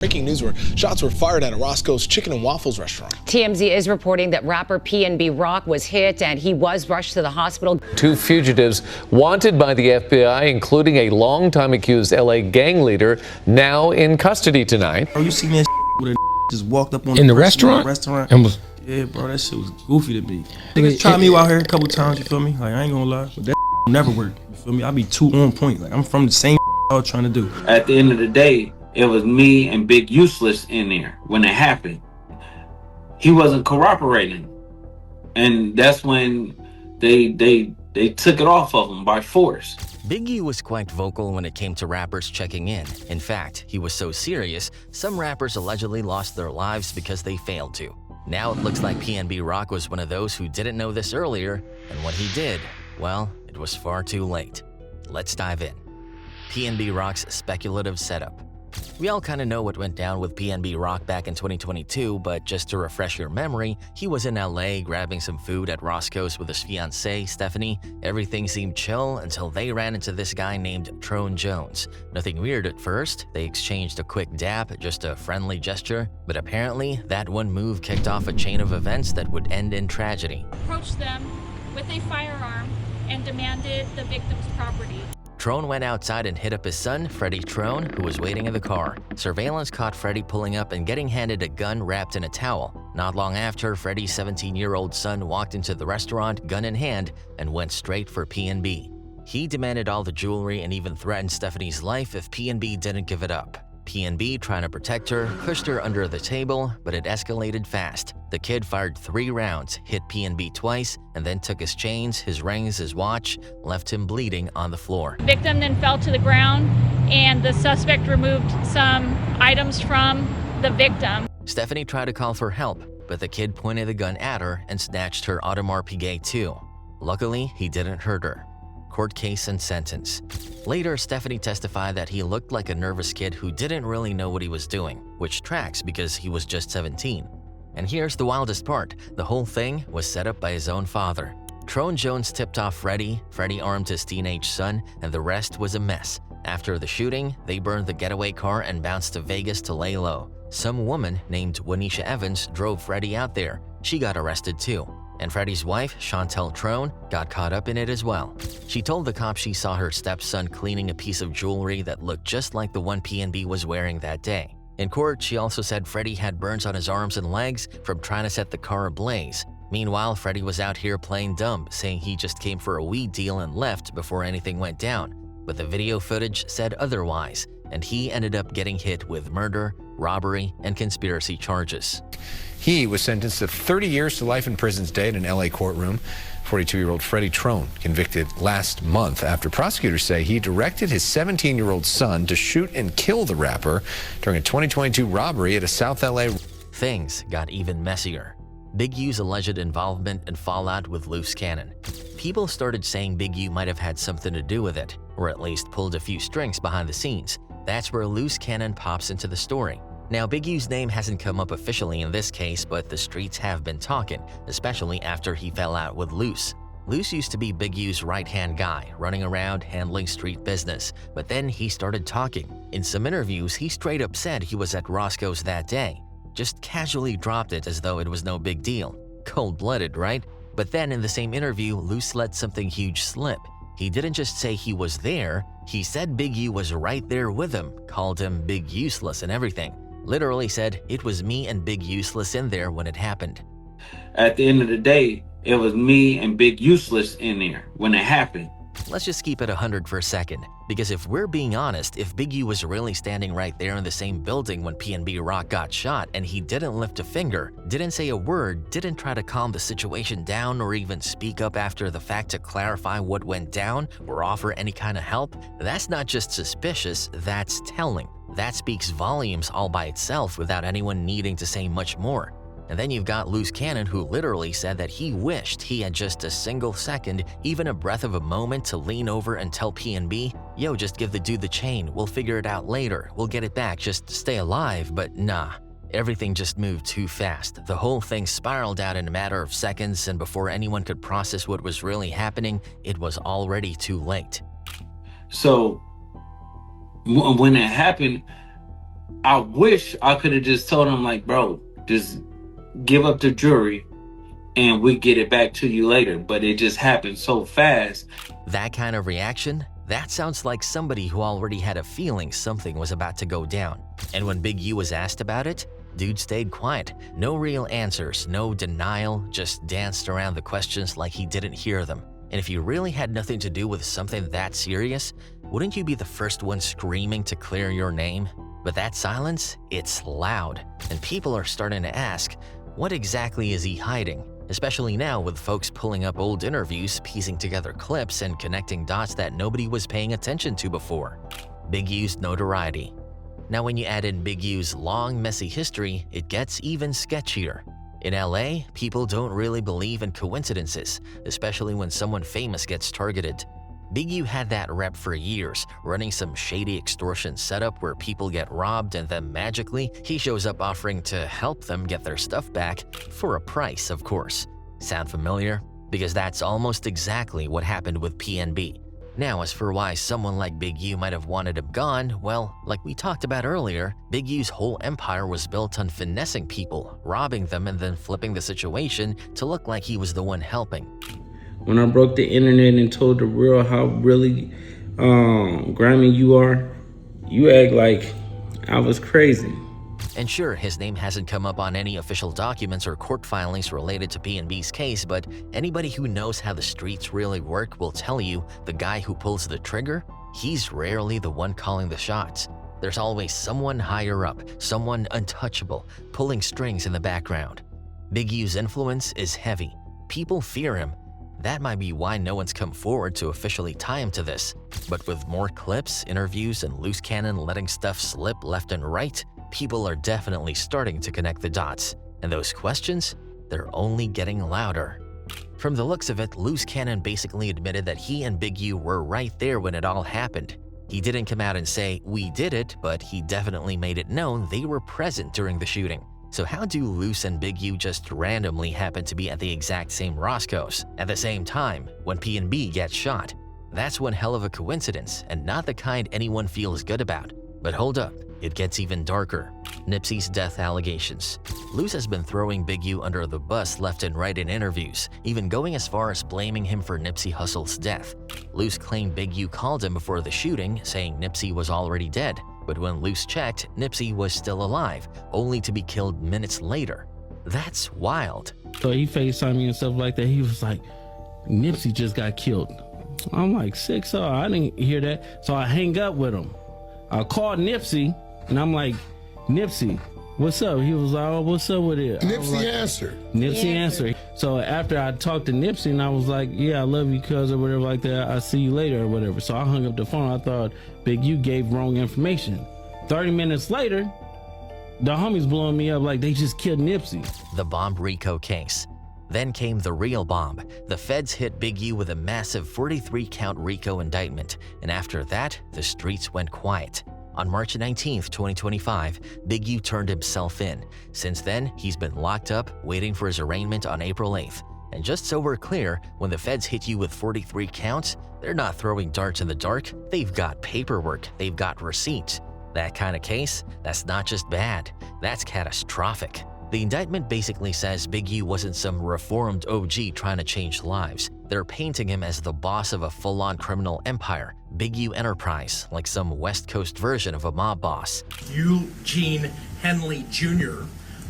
Breaking news where shots were fired at a Roscoe's Chicken and Waffles restaurant. TMZ is reporting that rapper PnB Rock was hit and he was rushed to the hospital. 2 fugitives wanted by the FBI, including a longtime accused LA gang leader, now in custody tonight. Oh, you seen that with a just walked up on in the restaurant? And was, yeah, bro, that shit was goofy to me. Niggas tried me out here a couple times, you feel me? Like, I ain't gonna lie, but that never worked, you feel me? I be too on point. Like, I'm from the same I was trying to do. At the end of the day, it was me and Big Useless in there when it happened. He wasn't cooperating, and that's when they took it off of him by force. Big U was quite vocal when it came to rappers checking in. In fact, he was so serious, some rappers allegedly lost their lives because they failed to. Now it looks like PnB Rock was one of those who didn't know this earlier, and when he did, well, it was far too late. Let's dive in. PnB Rock's speculative setup. We all kind of know what went down with PnB Rock back in 2022, but just to refresh your memory, he was in LA grabbing some food at Roscoe's with his fiancée, Stephanie. Everything seemed chill until they ran into this guy named Tron Jones. Nothing weird at first, they exchanged a quick dap, just a friendly gesture, but apparently that one move kicked off a chain of events that would end in tragedy. Approached them with a firearm and demanded the victim's property. Tron went outside and hit up his son, Freddie Tron, who was waiting in the car. Surveillance caught Freddie pulling up and getting handed a gun wrapped in a towel. Not long after, Freddie's 17-year-old son walked into the restaurant, gun in hand, and went straight for PnB. He demanded all the jewelry and even threatened Stephanie's life if PnB didn't give it up. PnB, trying to protect her, pushed her under the table, but it escalated fast. The kid fired 3 rounds, hit PnB twice, and then took his chains, his rings, his watch, left him bleeding on the floor. The victim then fell to the ground, and the suspect removed some items from the victim. Stephanie tried to call for help, but the kid pointed the gun at her and snatched her Audemars Piguet too. Luckily, he didn't hurt her. Court case and sentence. Later, Stephanie testified that he looked like a nervous kid who didn't really know what he was doing, which tracks because he was just 17. And here's the wildest part, the whole thing was set up by his own father. Tron Jones tipped off Freddie armed his teenage son, and the rest was a mess. After the shooting, they burned the getaway car and bounced to Vegas to lay low. Some woman named Wanisha Evans drove Freddie out there. She got arrested too. And Freddie's wife, Chantel Tron, got caught up in it as well. She told the cops she saw her stepson cleaning a piece of jewelry that looked just like the one PnB was wearing that day. In court, she also said Freddie had burns on his arms and legs from trying to set the car ablaze. Meanwhile, Freddie was out here playing dumb, saying he just came for a weed deal and left before anything went down. But the video footage said otherwise, and he ended up getting hit with murder, robbery, and conspiracy charges. He was sentenced to 30 years to life in prison today in an LA courtroom. 42-year-old Freddie Tron convicted last month after prosecutors say he directed his 17-year-old son to shoot and kill the rapper during a 2022 robbery at a South LA. Things got even messier. Big U's alleged involvement and fallout with Luce Cannon. People started saying Big U might have had something to do with it, or at least pulled a few strings behind the scenes. That's where Luce Cannon pops into the story. Now, Big U's name hasn't come up officially in this case, but the streets have been talking, especially after he fell out with Luce. Luce used to be Big U's right-hand guy, running around handling street business, but then he started talking. In some interviews, he straight up said he was at Roscoe's that day. Just casually dropped it as though it was no big deal. Cold-blooded, right? But then in the same interview, Luce let something huge slip. He didn't just say he was there, he said Big U was right there with him, called him Big Useless and everything. Literally said, it was me and Big Useless in there when it happened. At the end of the day, it was me and Big Useless in there when it happened. Let's just keep it 100 for a second, because if we're being honest, if Big U was really standing right there in the same building when PnB Rock got shot and he didn't lift a finger, didn't say a word, didn't try to calm the situation down or even speak up after the fact to clarify what went down or offer any kind of help, that's not just suspicious, that's telling. That speaks volumes all by itself without anyone needing to say much more. And then you've got Luce Cannon, who literally said that he wished he had just a single second, even a breath of a moment to lean over and tell PnB, yo, just give the dude the chain, we'll figure it out later, we'll get it back, just stay alive. But nah, everything just moved too fast. The whole thing spiraled out in a matter of seconds, and before anyone could process what was really happening, it was already too late. So when it happened, I wish I could have just told him, like, bro, just give up the jewelry and we get it back to you later. But it just happened so fast. That kind of reaction? That sounds like somebody who already had a feeling something was about to go down. And when Big U was asked about it, dude stayed quiet. No real answers, no denial, just danced around the questions like he didn't hear them. And if you really had nothing to do with something that serious, wouldn't you be the first one screaming to clear your name? But that silence, it's loud. And people are starting to ask, what exactly is he hiding? Especially now with folks pulling up old interviews, piecing together clips, and connecting dots that nobody was paying attention to before. Big U's notoriety. Now when you add in Big U's long, messy history, it gets even sketchier. In LA, people don't really believe in coincidences, especially when someone famous gets targeted. Big U had that rep for years, running some shady extortion setup where people get robbed and then magically he shows up offering to help them get their stuff back, for a price, of course. Sound familiar? Because that's almost exactly what happened with PnB. Now, as for why someone like Big U might have wanted him gone, well, like we talked about earlier, Big U's whole empire was built on finessing people, robbing them, and then flipping the situation to look like he was the one helping. When I broke the internet and told the world how really grimy you are, you act like I was crazy. And sure, his name hasn't come up on any official documents or court filings related to PnB's case, but anybody who knows how the streets really work will tell you the guy who pulls the trigger, he's rarely the one calling the shots. There's always someone higher up, someone untouchable, pulling strings in the background. Big U's influence is heavy. People fear him. That might be why no one's come forward to officially tie him to this. But with more clips, interviews, and loose cannon letting stuff slip left and right, people are definitely starting to connect the dots. And those questions, they're only getting louder. From the looks of it, Loose Cannon basically admitted that he and Big U were right there when it all happened. He didn't come out and say, "We did it," but he definitely made it known they were present during the shooting. So how do Luce and Big U just randomly happen to be at the exact same Roscoe's at the same time when PnB gets shot? That's one hell of a coincidence and not the kind anyone feels good about. But hold up, it gets even darker. Nipsey's death allegations. Luce has been throwing Big U under the bus left and right in interviews, even going as far as blaming him for Nipsey Hussle's death. Luce claimed Big U called him before the shooting, saying Nipsey was already dead. But when Luce checked, Nipsey was still alive, only to be killed minutes later. That's wild. So he FaceTimed me and stuff like that. He was like, Nipsey just got killed. I'm like, sick, so I didn't hear that. So I hang up with him. I called Nipsey and I'm like, Nipsey, what's up? He was like, oh, what's up with it? Nipsey answered. Nipsey answered. So after I talked to Nipsey and I was like, yeah, I love you, cuz, or whatever like that. I'll see you later or whatever. So I hung up the phone. I thought Big U gave wrong information. 30 minutes later, the homies blowing me up like they just killed Nipsey. The bomb RICO case. Then came the real bomb. The feds hit Big U with a massive 43-count RICO indictment. And after that, the streets went quiet. On March 19, 2025, Big U turned himself in. Since then, he's been locked up, waiting for his arraignment on April 8th. And just so we're clear, when the feds hit you with 43 counts, they're not throwing darts in the dark. They've got paperwork, they've got receipts. That kind of case, that's not just bad, that's catastrophic. The indictment basically says Big U wasn't some reformed OG trying to change lives. They're painting him as the boss of a full-on criminal empire, Big U Enterprise, like some West Coast version of a mob boss. Eugene Henley Jr.,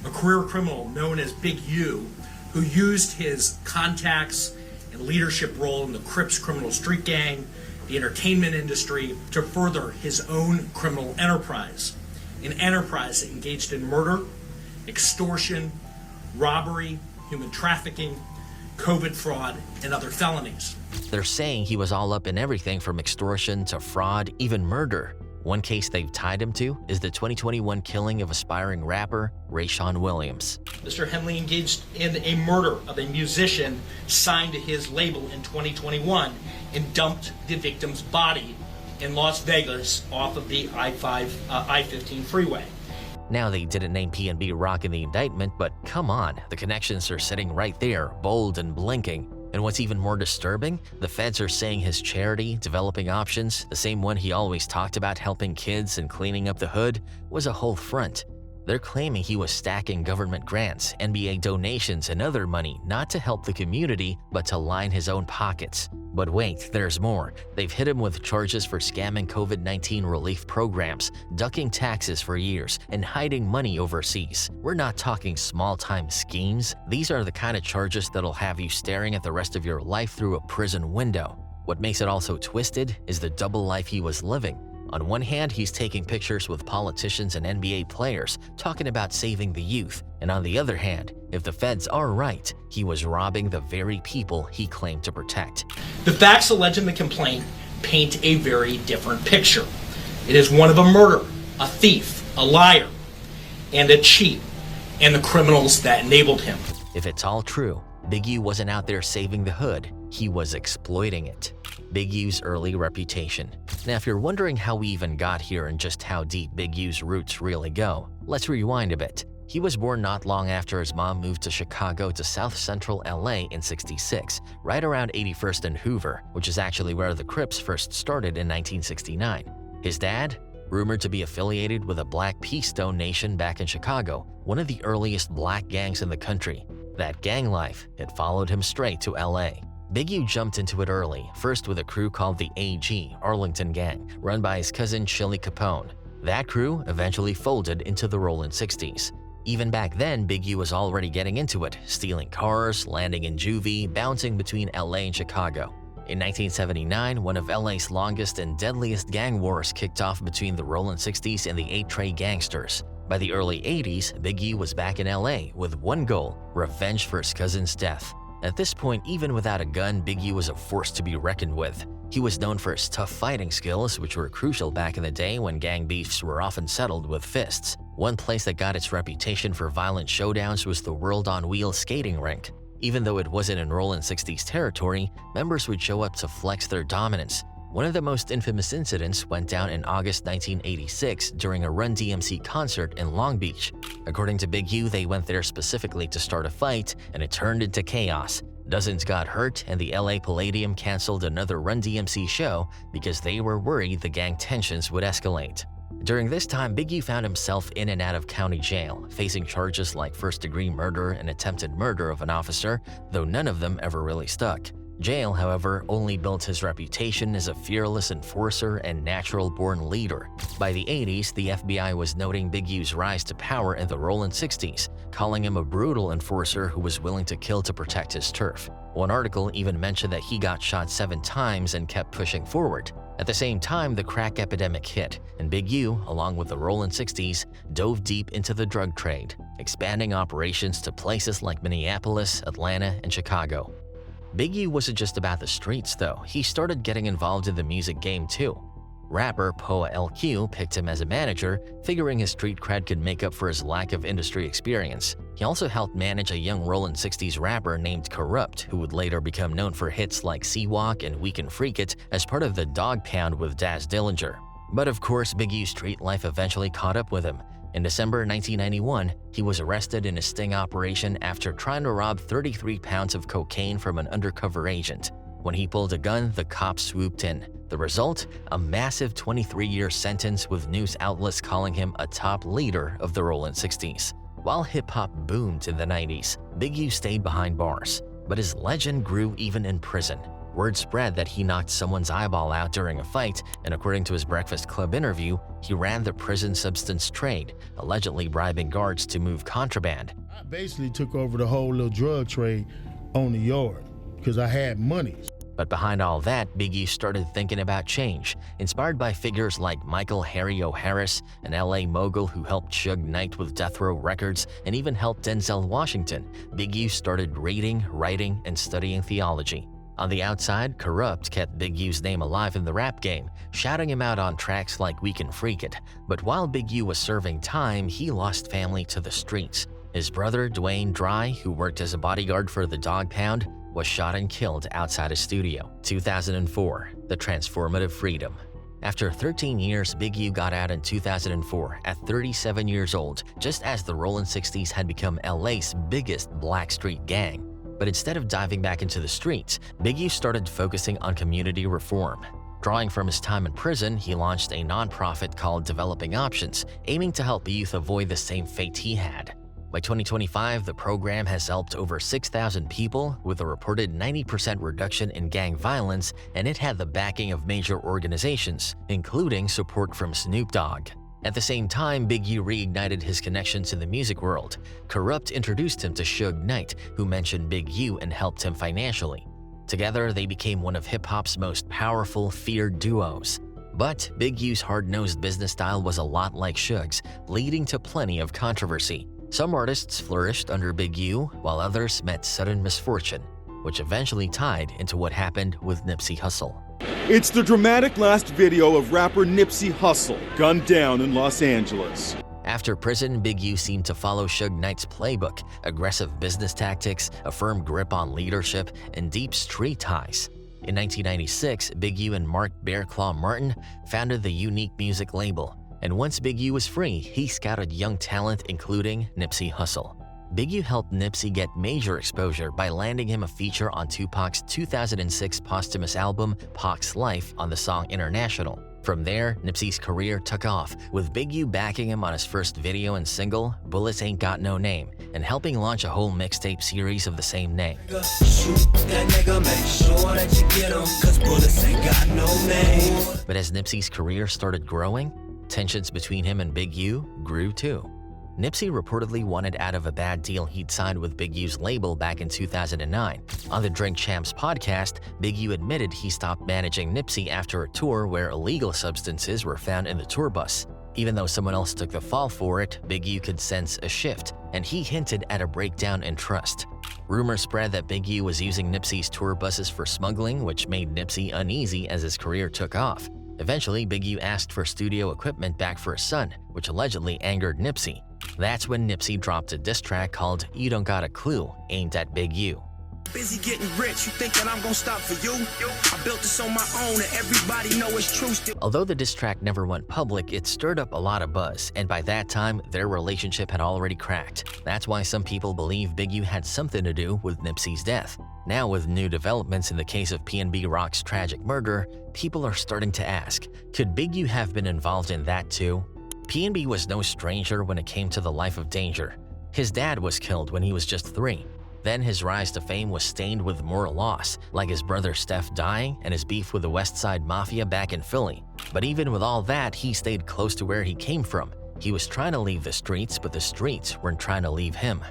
a career criminal known as Big U, who used his contacts and leadership role in the Crips criminal street gang, the entertainment industry, to further his own criminal enterprise. An enterprise that engaged in murder, extortion, robbery, human trafficking, COVID fraud, and other felonies. They're saying he was all up in everything from extortion to fraud, even murder. One case they've tied him to is the 2021 killing of aspiring rapper Rayshawn Williams. Mr. Henley engaged in a murder of a musician signed to his label in 2021 and dumped the victim's body in Las Vegas off of the I-15 freeway. Now, they didn't name PnB Rock in the indictment, but come on, the connections are sitting right there, bold and blinking. And what's even more disturbing, the feds are saying his charity, Developing Options, the same one he always talked about helping kids and cleaning up the hood, was a whole front. They're claiming he was stacking government grants, NBA donations, and other money not to help the community, but to line his own pockets. But wait, there's more. They've hit him with charges for scamming COVID-19 relief programs, ducking taxes for years, and hiding money overseas. We're not talking small-time schemes. These are the kind of charges that'll have you staring at the rest of your life through a prison window. What makes it all so twisted is the double life he was living. On one hand, he's taking pictures with politicians and NBA players, talking about saving the youth. And on the other hand, if the feds are right, he was robbing the very people he claimed to protect. The facts alleged in the complaint paint a very different picture. It is one of a murderer, a thief, a liar, and a cheat, and the criminals that enabled him. If it's all true, Big U wasn't out there saving the hood, he was exploiting it. Big U's early reputation. Now, if you're wondering how we even got here and just how deep Big U's roots really go, let's rewind a bit. He was born not long after his mom moved to Chicago to South Central LA in '66, right around 81st and Hoover, which is actually where the Crips first started in 1969. His dad? Rumored to be affiliated with a Black P-Stone Nation back in Chicago, one of the earliest black gangs in the country. That gang life, it followed him straight to LA. Big U jumped into it early, first with a crew called the AG, Arlington Gang, run by his cousin Chili Capone. That crew eventually folded into the Rollin' 60s. Even back then, Big U was already getting into it, stealing cars, landing in juvie, bouncing between LA and Chicago. In 1979, one of LA's longest and deadliest gang wars kicked off between the Rollin' 60s and the 8-Tray gangsters. By the early 80s, Big U was back in LA with one goal: revenge for his cousin's death. At this point, even without a gun, Big U was a force to be reckoned with. He was known for his tough fighting skills, which were crucial back in the day when gang beefs were often settled with fists. One place that got its reputation for violent showdowns was the World on Wheels skating rink. Even though it wasn't in Rollin' 60s territory, members would show up to flex their dominance. One of the most infamous incidents went down in August 1986 during a Run DMC concert in Long Beach. According to Big U, they went there specifically to start a fight, and it turned into chaos. Dozens got hurt, and the LA Palladium canceled another Run DMC show because they were worried the gang tensions would escalate. During this time, Big U found himself in and out of county jail, facing charges like first-degree murder and attempted murder of an officer, though none of them ever really stuck. Jail, however, only built his reputation as a fearless enforcer and natural-born leader. By the 80s, the FBI was noting Big U's rise to power in the Rollin' 60s, calling him a brutal enforcer who was willing to kill to protect his turf. One article even mentioned that he got shot 7 times and kept pushing forward. At the same time, the crack epidemic hit, and Big U, along with the Rollin' 60s, dove deep into the drug trade, expanding operations to places like Minneapolis, Atlanta, and Chicago. Big U wasn't just about the streets, though. He started getting involved in the music game, too. Rapper Poa LQ picked him as a manager, figuring his street cred could make up for his lack of industry experience. He also helped manage a young Rollin' 60s rapper named Corrupt, who would later become known for hits like Seawalk and We Can Freak It as part of the Dog Pound with Daz Dillinger. But of course, Big U's street life eventually caught up with him. In December 1991, he was arrested in a sting operation after trying to rob 33 pounds of cocaine from an undercover agent. When he pulled a gun, the cops swooped in. The result? A massive 23-year sentence, with news outlets calling him a top leader of the Rollin' 60s. While hip-hop boomed in the 90s, Big U stayed behind bars, but his legend grew even in prison. Word spread that he knocked someone's eyeball out during a fight, and according to his Breakfast Club interview, he ran the prison substance trade, allegedly bribing guards to move contraband. I basically took over the whole little drug trade on the yard because I had money. But behind all that, Big U started thinking about change. Inspired by figures like Michael Harry O'Harris, an LA mogul who helped Suge Knight with Death Row Records and even helped Denzel Washington, Big U started reading, writing, and studying theology. On the outside, Corrupt kept Big U's name alive in the rap game, shouting him out on tracks like We Can Freak It. But while Big U was serving time, he lost family to the streets. His brother, Dwayne Dry, who worked as a bodyguard for the Dog Pound, was shot and killed outside his studio. 2004, the transformative freedom. After 13 years, Big U got out in 2004 at 37 years old, just as the Rollin' 60s had become LA's biggest black street gang. But instead of diving back into the streets, Big U started focusing on community reform. Drawing from his time in prison, he launched a nonprofit called Developing Options, aiming to help youth avoid the same fate he had. By 2025, the program has helped over 6,000 people with a reported 90% reduction in gang violence, and it had the backing of major organizations, including support from Snoop Dogg. At the same time, Big U reignited his connection to the music world. Corrupt introduced him to Suge Knight, who mentioned Big U and helped him financially. Together, they became one of hip-hop's most powerful, feared duos. But Big U's hard-nosed business style was a lot like Suge's, leading to plenty of controversy. Some artists flourished under Big U, while others met sudden misfortune, which eventually tied into what happened with Nipsey Hussle. It's the dramatic last video of rapper Nipsey Hussle, gunned down in Los Angeles. After prison, Big U seemed to follow Suge Knight's playbook: aggressive business tactics, a firm grip on leadership, and deep street ties. In 1996, Big U and Mark Bearclaw Martin founded the Unique Music label, and once Big U was free, he scouted young talent including Nipsey Hussle. Big U helped Nipsey get major exposure by landing him a feature on Tupac's 2006 posthumous album, Pac's Life, on the song International. From there, Nipsey's career took off, with Big U backing him on his first video and single, Bullets Ain't Got No Name, and helping launch a whole mixtape series of the same name. But as Nipsey's career started growing, tensions between him and Big U grew too. Nipsey reportedly wanted out of a bad deal he'd signed with Big U's label back in 2009. On the Drink Champs podcast, Big U admitted he stopped managing Nipsey after a tour where illegal substances were found in the tour bus. Even though someone else took the fall for it, Big U could sense a shift, and he hinted at a breakdown in trust. Rumors spread that Big U was using Nipsey's tour buses for smuggling, which made Nipsey uneasy as his career took off. Eventually, Big U asked for studio equipment back for his son, which allegedly angered Nipsey. That's when Nipsey dropped a diss track called You Don't Got a Clue, aimed at Big U. Busy getting rich, you think that I'm gonna stop for you? I built this on my own and everybody know it's true still. Although the diss track never went public, it stirred up a lot of buzz, and by that time, their relationship had already cracked. That's why some people believe Big U had something to do with Nipsey's death. Now, with new developments in the case of PnB Rock's tragic murder, people are starting to ask, could Big U have been involved in that too? PnB was no stranger when it came to the life of danger. His dad was killed when he was just 3. Then his rise to fame was stained with more loss, like his brother Steph dying and his beef with the West Side Mafia back in Philly. But even with all that, he stayed close to where he came from. He was trying to leave the streets, but the streets weren't trying to leave him.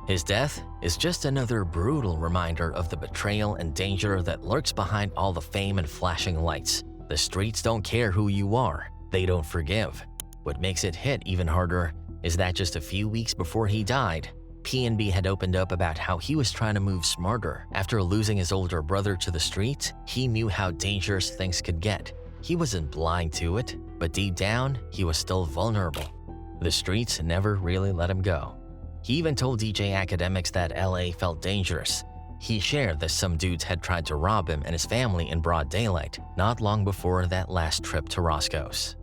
His death is just another brutal reminder of the betrayal and danger that lurks behind all the fame and flashing lights. The streets don't care who you are. They don't forgive. What makes it hit even harder is that just a few weeks before he died, PnB had opened up about how he was trying to move smarter. After losing his older brother to the streets, he knew how dangerous things could get. He wasn't blind to it, but deep down, he was still vulnerable. The streets never really let him go. He even told DJ Academics that LA felt dangerous. He shared that some dudes had tried to rob him and his family in broad daylight, not long before that last trip to Roscoe's.